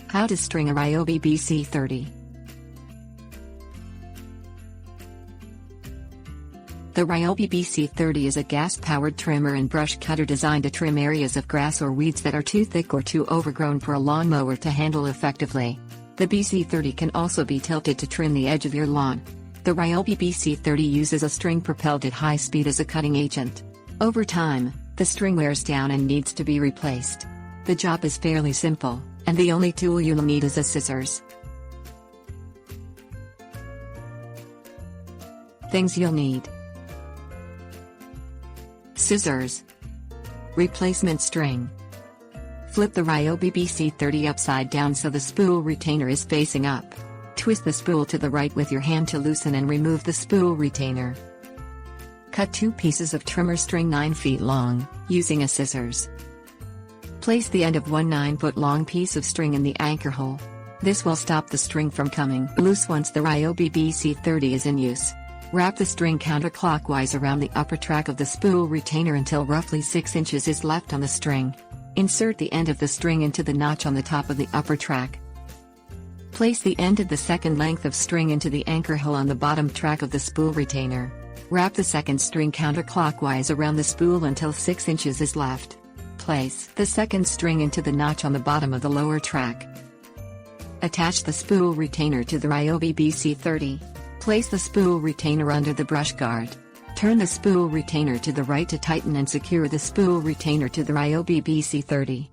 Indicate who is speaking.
Speaker 1: How to string a Ryobi BC30. The Ryobi BC30 is a gas-powered trimmer and brush cutter designed to trim areas of grass or weeds that are too thick or too overgrown for a lawnmower to handle effectively. The BC30 can also be tilted to trim the edge of your lawn. The Ryobi BC30 uses a string propelled at high speed as a cutting agent. Over time, the string wears down and needs to be replaced. The job is fairly simple, and the only tool you'll need is a scissors. Things you'll need: scissors, replacement string. Flip the Ryobi BC30 upside down so the spool retainer is facing up. Twist the spool to the right with your hand to loosen and remove the spool retainer. Cut 2 pieces of trimmer string 9 feet long, using a scissors. Place the end of one 9-foot long piece of string in the anchor hole. This will stop the string from coming loose once the Ryobi BC30 is in use. Wrap the string counterclockwise around the upper track of the spool retainer until roughly 6 inches is left on the string. Insert the end of the string into the notch on the top of the upper track. Place the end of the second length of string into the anchor hole on the bottom track of the spool retainer. Wrap the second string counterclockwise around the spool until 6 inches is left. Place the second string into the notch on the bottom of the lower track. Attach the spool retainer to the Ryobi BC30. Place the spool retainer under the brush guard. Turn the spool retainer to the right to tighten and secure the spool retainer to the Ryobi BC30.